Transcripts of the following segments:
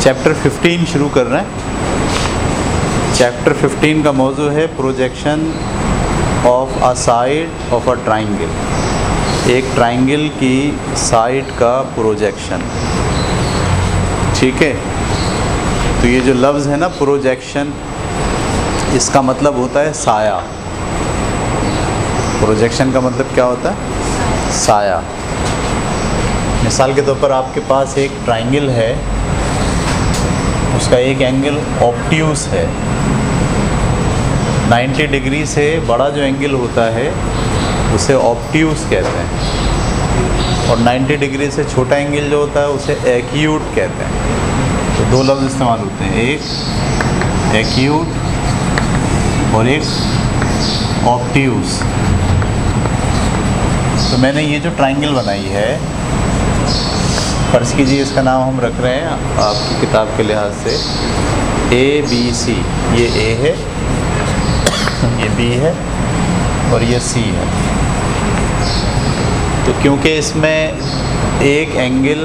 Chapter 15 शुरू कर रहे हैं। चैप्टर 15 का मौजू है projection of a side of a triangle. एक ट्राइंगल की साइड का प्रोजेक्शन। ठीक है, तो ये जो लफ्ज़ है ना प्रोजेक्शन, इसका मतलब होता है साया। प्रोजेक्शन का मतलब क्या होता है? साया। मिसाल के तौर पर आपके पास एक ट्राइंगल है, उसका एक एंगल ऑब्ट्यूस है। 90 डिग्री से बड़ा जो एंगल होता है उसे ऑब्ट्यूस कहते हैं, और 90 डिग्री से छोटा एंगल जो होता है उसे एक्यूट कहते हैं। तो दो लफ्ज़ इस्तेमाल होते हैं, एक एक्यूट और एक ऑब्ट्यूस। तो मैंने ये जो ट्राइंगल बनाई है, फर्ज कीजिए इसका नाम हम रख रहे हैं आपकी किताब के लिहाज से ABC। ये A है, ये B है और ये C है। तो क्योंकि इसमें एक एंगल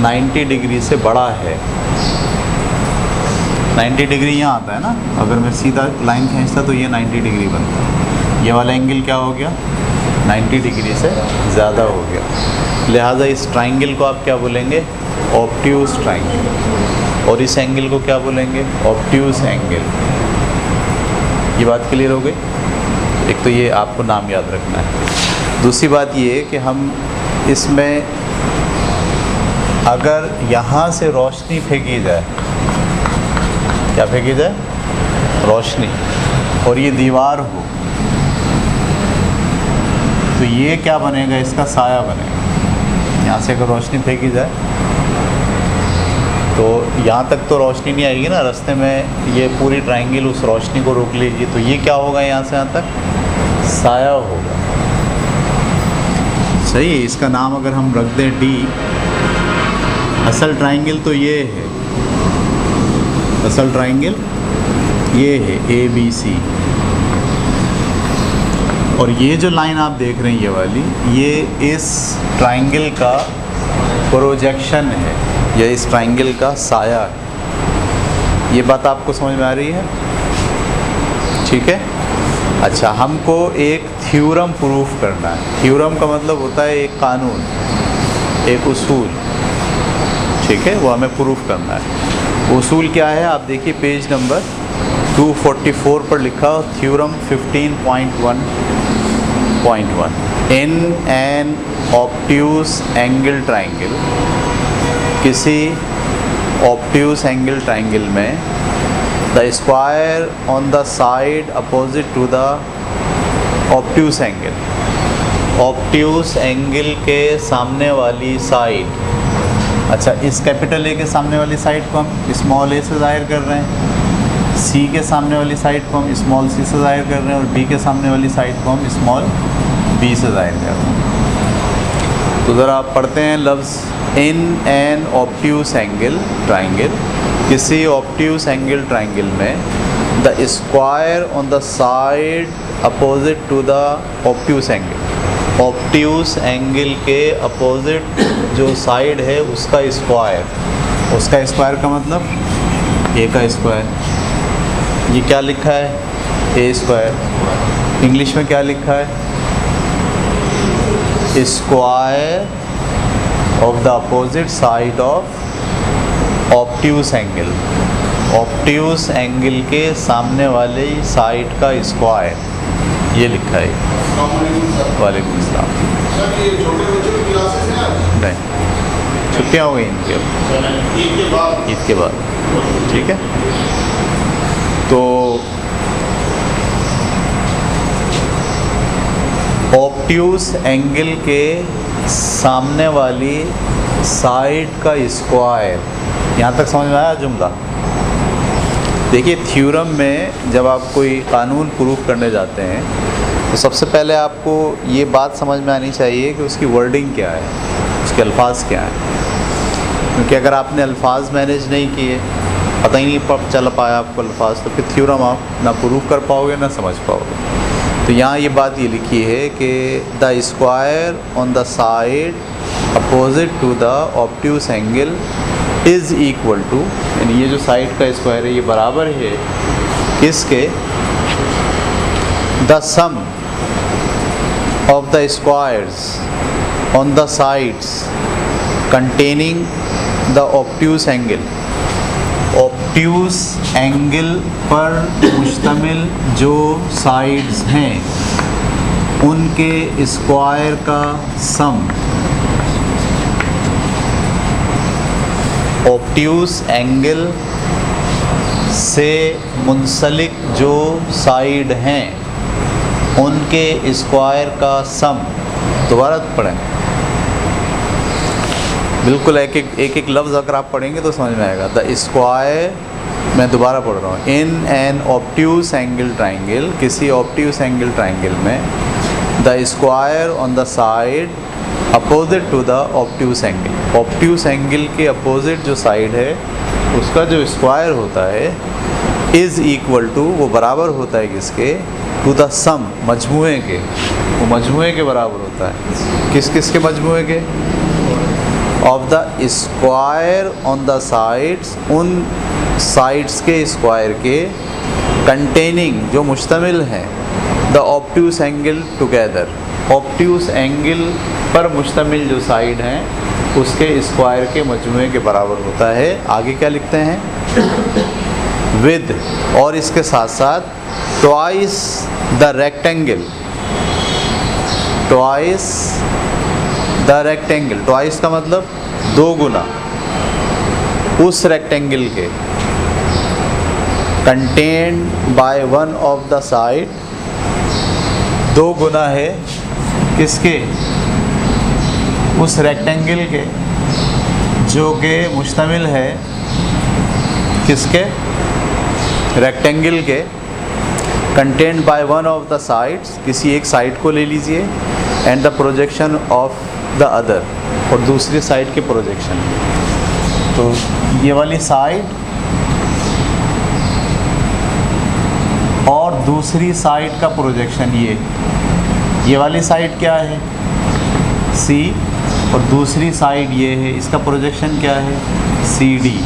90 डिग्री से बड़ा है, 90 डिग्री यहाँ आता है ना, अगर मैं सीधा लाइन खींचता तो ये 90 डिग्री बनता है। ये वाला एंगल क्या हो गया? 90 डिग्री से ज़्यादा हो गया। लिहाजा इस ट्राइंगल को आप क्या बोलेंगे? Obtuse triangle. और इस एंगल को क्या बोलेंगे? Obtuse angle. ये बात क्लियर हो गई? एक तो ये आपको नाम याद रखना है। दूसरी बात ये कि हम इसमें अगर यहाँ से रोशनी फेंकी जाए, क्या फेंकी जाए? रोशनी, और ये दीवार हो, तो ये क्या बनेगा? इसका साया बनेगा। यहाँ से अगर रोशनी फेंकी जाए तो यहाँ तक तो रोशनी नहीं आएगी ना, रास्ते में ये पूरी ट्राइंगल उस रोशनी को रोक लीजिए, तो ये क्या होगा? यहाँ से यहाँ तक साया होगा। सही है। इसका नाम अगर हम रख दें D, असल ट्राइंगल तो ये है, असल ट्राइंगल ये है ABC। और ये जो लाइन आप देख रहे हैं ये वाली, ये इस ट्राइंगल का प्रोजेक्शन है, या इस ट्राइंगल का साया है। ये बात आपको समझ में आ रही है? ठीक है। अच्छा, हमको एक थ्योरम प्रूफ करना है। थ्योरम का मतलब होता है एक कानून, एक उसूल। ठीक है, वो हमें प्रूफ करना है। उसूल क्या है? आप देखिए पेज नंबर 244 पर लिखा हो, theorem 15.1.1। In an obtuse angle triangle, किसी ऑब्ट्यूस एंगल ट्राइंगल में the square on the side opposite to the obtuse angle, obtuse angle के सामने वाली साइड। अच्छा, इस कैपिटल ए के सामने वाली साइड को हम स्मॉल a से ज़ाहिर कर रहे हैं, C के सामने वाली साइड को हम स्मॉल c से ज़ाहिर कर रहे हैं, और B के सामने वाली साइड को हम स्मॉल b से ज़ाहिर कर रहे हैं। तो ज़रा आप पढ़ते हैं लफ्ज़ in an obtuse angle triangle, किसी ऑब्ट्यूस एंगल ट्राइंगल में the square on the side opposite to the obtuse angle, obtuse angle के अपोजिट जो साइड है उसका स्क्वायर। उसका स्क्वायर का मतलब a का स्क्वायर। ये क्या लिखा है? a square. इंग्लिश में क्या लिखा है? Square of the opposite side of obtuse angle, obtuse angle के सामने वाले साइड का स्क्वायर, ये लिखा है। वालेकुम सलाम। नहीं, छुट्टियाँ हो गई इनकी अब, ईद के बाद। ठीक है, तो ऑब्ट्यूस एंगल के सामने वाली साइड का स्क्वायर। यहाँ तक समझ में आया जुमला? देखिए, थ्योरम में जब आप कोई कानून प्रूफ करने जाते हैं तो सबसे पहले आपको ये बात समझ में आनी चाहिए कि उसकी वर्डिंग क्या है, उसके अल्फाज क्या हैं। क्योंकि अगर आपने अल्फाज मैनेज नहीं किए, पता ही नहीं चल पाया आपको अल्फाज, तो फिर थ्योरम आप ना प्रूफ कर पाओगे ना समझ पाओगे। तो यहाँ ये बात ये लिखी है कि the square on the side opposite to the obtuse angle is equal to, यानी ये जो साइड का स्क्वायर है ये बराबर है किसके, the sum of the squares on the sides containing the obtuse angle, obtuse angle पर मुश्तमिल जो साइड्स हैं उनके स्क्वायर का सम, ऑब्ट्यूस एंगल से मुंसलिक जो साइड हैं उनके स्क्वायर का सम। दोबारा पढ़ें, बिल्कुल एक एक लफ्ज़ अगर आप पढ़ेंगे तो समझ में आएगा। द स्क्वायर, मैं दोबारा पढ़ रहा हूँ, in an obtuse angle triangle, किसी ऑब्ट्यूस एंगल ट्राइंगल में the square on the side opposite to the obtuse angle, obtuse angle के अपोजिट जो साइड है उसका जो स्क्वायर होता है इज़ इक्वल टू, वो बराबर होता है किसके, टू द सम, मजमूए के, वो मजमूए के बराबर होता है। किस किस के मजमूए के, of the square on the sides, उन साइड्स के स्क्वायर के, कंटेनिंग जो मुश्तमिल हैं, the obtuse angle together, obtuse angle पर मुश्तमिल जो साइड हैं उसके स्क्वायर के मजमूए के बराबर होता है। आगे क्या लिखते हैं, विद, और इसके साथ साथ twice the rectangle, twice the rectangle, twice का मतलब दो गुना उस रेक्टेंगल के, contained by one of the side, दो गुना है किसके, उस रेक्टेंगल के जो कि मुश्तमिल है किसके, रेक्टेंगल के, contained by one of the sides, किसी एक साइड को ले लीजिए, and the projection of the other, और दूसरी साइड के प्रोजेक्शन। तो ये वाली साइड और दूसरी साइड का प्रोजेक्शन, ये वाली साइड क्या है, सी, और दूसरी साइड ये है, इसका प्रोजेक्शन क्या है, सी डी।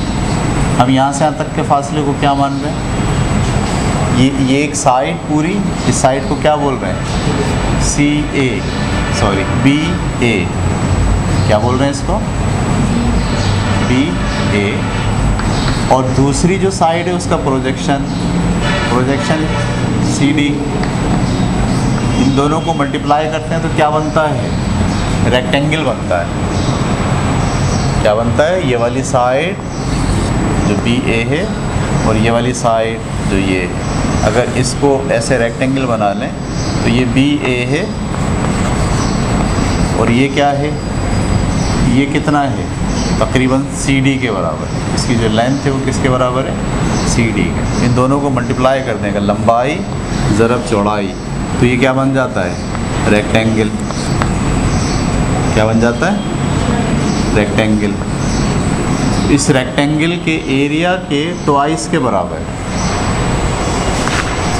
हम यहाँ से यहाँ तक के फासले को क्या मान रहे हैं, ये एक साइड पूरी, इस साइड को क्या बोल रहे हैं, सी ए, सॉरी बी ए, क्या बोल रहे हैं इसको, बी ए, और दूसरी जो साइड है उसका प्रोजेक्शन सी डी। इन दोनों को मल्टीप्लाई करते हैं तो क्या बनता है, रेक्टेंगल बनता है। क्या बनता है, ये वाली साइड जो बी ए है और ये वाली साइड जो ये है, अगर इसको ऐसे रेक्टेंगल बना लें तो ये बी ए है और ये क्या है, ये कितना है, तकरीबन सी डी के बराबर। इसकी जो लेंथ है वो किसके बराबर है, सी डी के। इन दोनों को मल्टीप्लाई कर देगा, लंबाई ज़रब चौड़ाई, तो ये क्या बन जाता है, रेक्टेंगल। क्या बन जाता है, रेक्टेंगल। इस रेक्टेंगल के एरिया के ट्वाइस के बराबर है।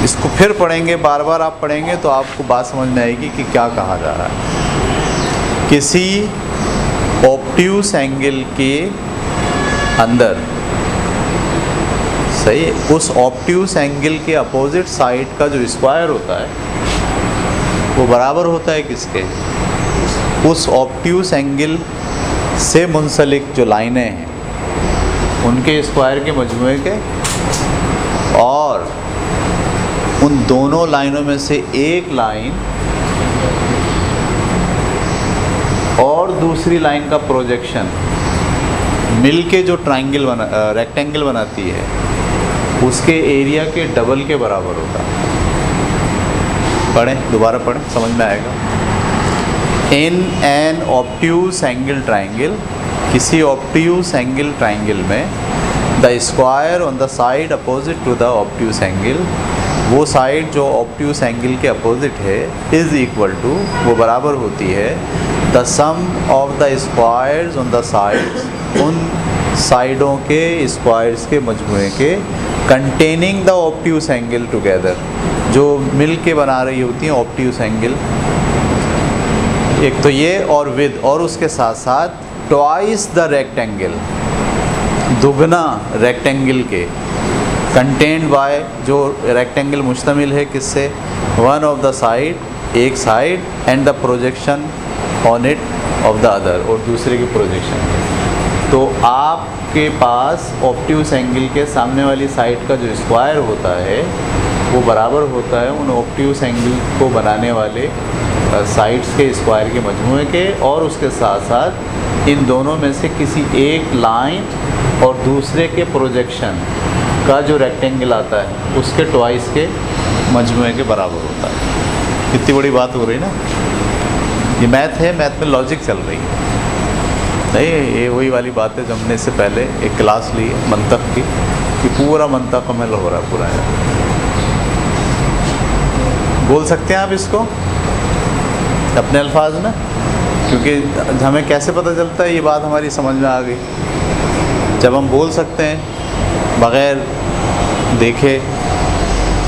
इसको फिर पढ़ेंगे, बार बार आप पढ़ेंगे तो आपको बात समझ में आएगी कि क्या कहा जा रहा है। किसी ऑब्ट्यूस एंगल के अंदर, सही, उस ऑब्ट्यूस एंगल के अपोजिट साइड का जो स्क्वायर होता है वो बराबर होता है किसके, उस ऑब्ट्यूस एंगल से मुंसलिक जो लाइनें हैं उनके स्क्वायर के मजमूए के, और उन दोनों लाइनों में से एक लाइन और दूसरी लाइन का प्रोजेक्शन मिलके जो ट्राइंगल बना, रेक्टेंगल बनाती है, उसके एरिया के डबल के बराबर होता है। पढ़ें, दोबारा पढ़ें, समझ में आएगा। In an obtuse angle triangle, किसी ऑब्ट्यूस एंगल ट्राइंगल में the square on the side opposite to the obtuse angle, वो साइड जो ऑब्ट्यूस एंगल के अपोजिट है, इज़ इक्वल टू, वो बराबर होती है, the sum of the squares on the sides, उन साइडों के स्क्वायर्स के मजमूए के, containing the obtuse angle together, जो मिल के बना रही होती हैं ऑब्ट्यूस एंगल। एक तो ये, और विद, और उसके साथ साथ ट्वाइस द रेक्टेंगल, दुगना रेक्टेंगल के, कंटेन्ड बाय, जो रेक्टेंगल मुश्तमिल है किससे, वन ऑफ द साइड, एक side, and the projection on it of the other, और दूसरे की प्रोजेक्शन। तो आपके पास ऑब्ट्यूस एंगल के सामने वाली साइड का जो स्क्वायर होता है वो बराबर होता है उन ऑब्ट्यूस एंगल को बनाने वाले साइड्स के स्क्वायर के मजमूए के, और उसके साथ साथ इन दोनों में से किसी एक लाइन और दूसरे के प्रोजेक्शन का जो रेक्टेंगल आता है उसके ट्वाइस के मजमूए के बराबर होता है। कितनी बड़ी बात हो रही ना, ये मैथ है, मैथ में लॉजिक चल रही है। नहीं, ये वही वाली बात है जो हमने इससे पहले एक क्लास ली है मंतक की, कि पूरा मंतक अमल हो रहा है पूरा है। बोल सकते हैं आप इसको अपने अल्फाज में, क्योंकि हमें कैसे पता चलता है ये बात हमारी समझ में आ गई, जब हम बोल सकते हैं बग़ैर देखे,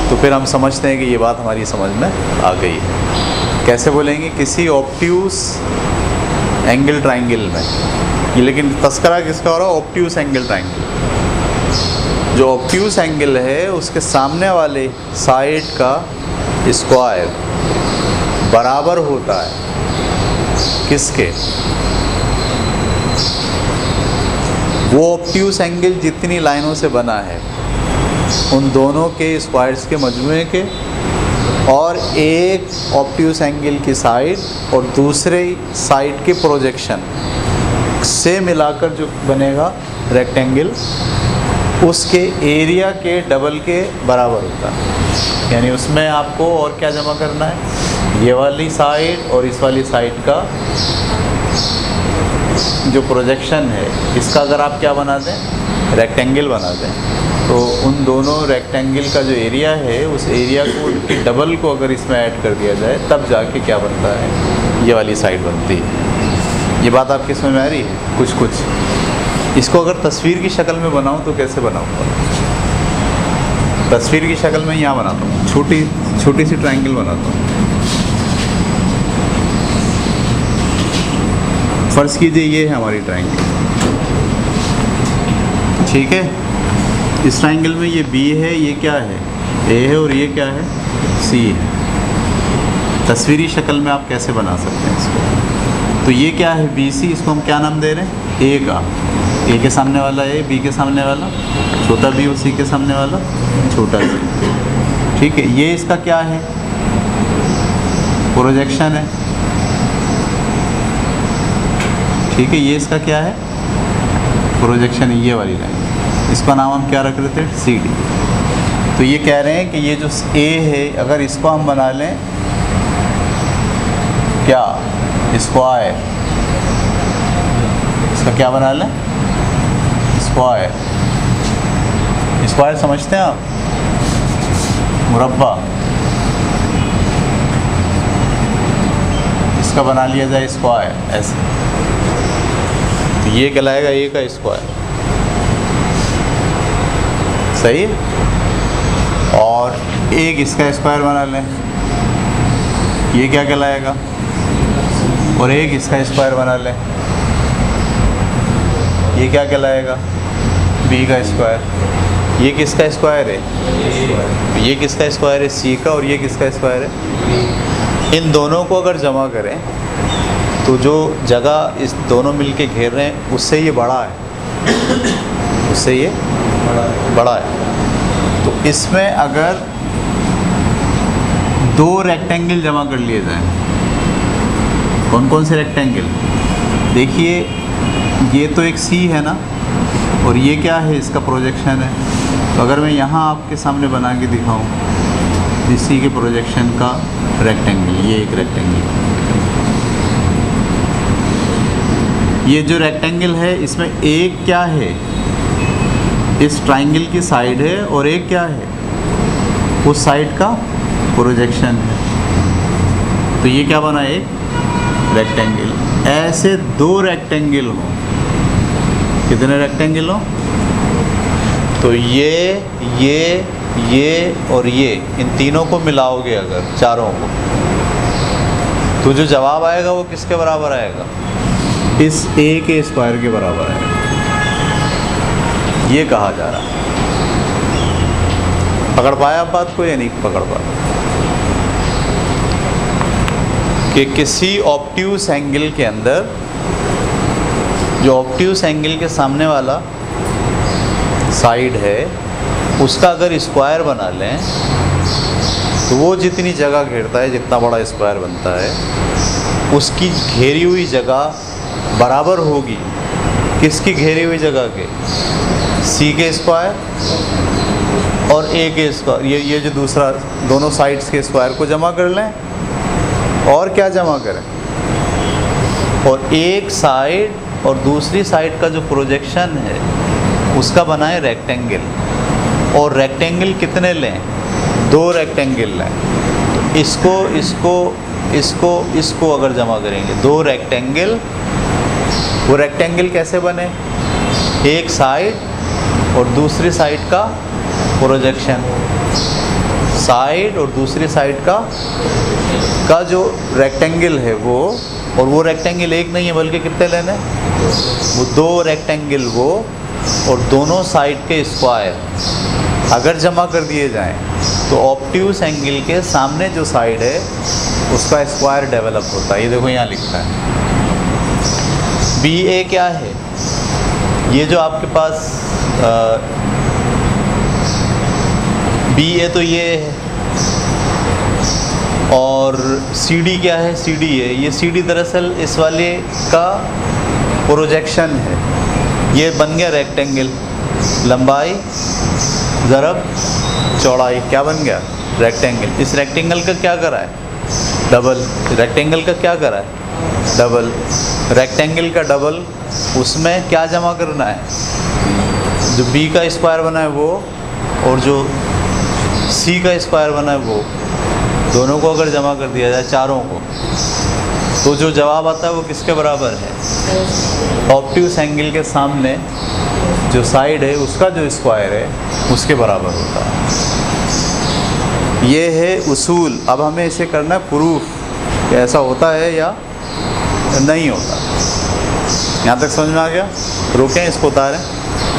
तो फिर हम समझते हैं कि ये बात हमारी समझ में आ गई है। कैसे बोलेंगे, किसी ऑब्ट्यूस एंगल ट्राइंगल में, ये लेकिन तस्करा किसका हो रहा है, ऑब्ट्यूस एंगल ट्राइंगल। जो ऑब्ट्यूस एंगल है उसके सामने वाले साइड का स्क्वायर बराबर होता है किसके, वो ऑब्ट्यूस एंगल जितनी लाइनों से बना है उन दोनों के स्क्वायर्स के मजमूए के, और एक ऑब्ट्यूस एंगल की साइड और दूसरे साइड के प्रोजेक्शन से मिलाकर जो बनेगा रेक्टेंगल, उसके एरिया के डबल के बराबर होता है। यानी उसमें आपको और क्या जमा करना है, ये वाली साइड और इस वाली साइड का जो प्रोजेक्शन है, इसका अगर आप क्या बना दें, रेक्टेंगल बना दें, तो उन दोनों रेक्टेंगल का जो एरिया है उस एरिया को के डबल को अगर इसमें ऐड कर दिया जाए तब जाके क्या बनता है, ये वाली साइड बनती है। ये बात आपकी समझ में आ रही है कुछ कुछ। इसको अगर तस्वीर की शक्ल में बनाऊं तो कैसे बनाऊंगा, तस्वीर की शक्ल में यहाँ बनाता हूँ, छोटी सी ट्रायंगल बनाता हूँ। फ़र्ज़ कीजिए ये है हमारी ट्रायंगल, ठीक है। इस ट्रायंगल में ये बी है, ये क्या है, ए है, और ये क्या है, सी है। तस्वीरी शक्ल में आप कैसे बना सकते हैं इसको, तो ये क्या है, बी सी, इसको हम क्या नाम दे रहे हैं, ए का, ए के सामने वाला ए, बी के सामने वाला छोटा बी, और सी के सामने वाला छोटा सी, ठीक है। ये इसका क्या है, प्रोजेक्शन है, ठीक है। ये इसका क्या है, प्रोजेक्शन है, ये वाली लाइन, इसका नाम हम क्या रख रहे थे, सी डी। तो ये कह रहे हैं कि ये जो ए है अगर इसको हम बना लें क्या, स्क्वायर, इसका क्या बना लें, स्क्वायर। स्क्वायर समझते हैं आप, मुरब्बा, इसका बना लिया जाए स्क्वायर ऐसे, तो ये कहलाएगा ए का स्क्वायर, सही है। और एक इसका स्क्वायर बना लें, ये क्या कहलाएगा, और एक इसका स्क्वायर बना लें, ये क्या कहलाएगा, बी का स्क्वायर। ये किसका स्क्वायर है, ये किसका स्क्वायर है, सी का, और ये किसका स्क्वायर है। इन दोनों को अगर जमा करें तो जो जगह इस दोनों मिलके घेर रहे हैं उससे ये बड़ा है, उससे ये बड़ा है। तो इसमें अगर दो रेक्टेंगल जमा कर लिए जाएं, कौन कौन से रेक्टेंगल, देखिए ये तो एक सी है ना, और ये क्या है, इसका प्रोजेक्शन है। तो अगर मैं यहाँ आपके सामने बना के दिखाऊं, इस सी के प्रोजेक्शन का रेक्टेंगल, ये एक रेक्टेंगल, ये जो रेक्टेंगल है इसमें एक क्या है, इस ट्राइंगल की साइड है, और एक क्या है, उस साइड का प्रोजेक्शन है। तो ये क्या बना, एक रेक्टेंगल। ऐसे दो रेक्टेंगल हो, कितने रेक्टेंगल हो, तो ये और ये, इन तीनों को मिलाओगे अगर, चारों को, तो जो जवाब आएगा वो किसके बराबर आएगा, इस ए के स्क्वायर के बराबर आएगा। ये कहा जा रहा है। पकड़ पाया आप बात को या नहीं पकड़ पाया? कि किसी ऑब्ट्यूस एंगल के अंदर, जो ऑब्ट्यूस एंगल के सामने वाला साइड है उसका अगर स्क्वायर बना लें तो वो जितनी जगह घेरता है, जितना बड़ा स्क्वायर बनता है, उसकी घेरी हुई जगह बराबर होगी किसकी घेरी हुई जगह के? सी के स्क्वायर और ए के स्क्वायर। ये जो दूसरा दोनों साइड्स के स्क्वायर को जमा कर लें और क्या जमा करें, और एक साइड और दूसरी साइड का जो प्रोजेक्शन है उसका बनाएं रेक्टेंगल। और रेक्टेंगल कितने लें? 2 रेक्टेंगल लें। इसको अगर जमा करेंगे 2 रेक्टेंगल, वो रेक्टेंगल कैसे बने? एक साइड और दूसरी साइड का प्रोजेक्शन, साइड और दूसरी साइड का जो रेक्टेंगल है वो, और वो रेक्टेंगल एक नहीं है बल्कि कितने लेने? वो 2 रेक्टेंगल वो और दोनों साइड के स्क्वायर अगर जमा कर दिए जाएं तो ऑब्ट्यूस एंगल के सामने जो साइड है उसका स्क्वायर डेवलप होता है। ये देखो यहाँ लिखा है। बी ए क्या है? ये जो आपके पास बी ए तो ये है, और सी डी क्या है? सी डी है। ये सी डी दरअसल इस वाले का प्रोजेक्शन है। ये बन गया रेक्टेंगल, लंबाई ज़रब चौड़ाई, क्या बन गया? रेक्टेंगल। इस रेक्टेंगल का क्या करा है? डबल। रेक्टेंगल का क्या करा है? डबल। रेक्टेंगल का डबल, उसमें क्या जमा करना है? जो बी का स्क्वायर बना है वो और जो सी का स्क्वायर बना है वो, दोनों को अगर जमा कर दिया जाए, चारों को, तो जो जवाब आता है वो किसके बराबर है? ऑब्ट्यूस एंगल के सामने जो साइड है उसका जो स्क्वायर है उसके बराबर होता है। ये है उसूल। अब हमें इसे करना है प्रूफ कि ऐसा होता है या नहीं होता। यहाँ तक समझ में आ गया? रोकें, इसको उतारें।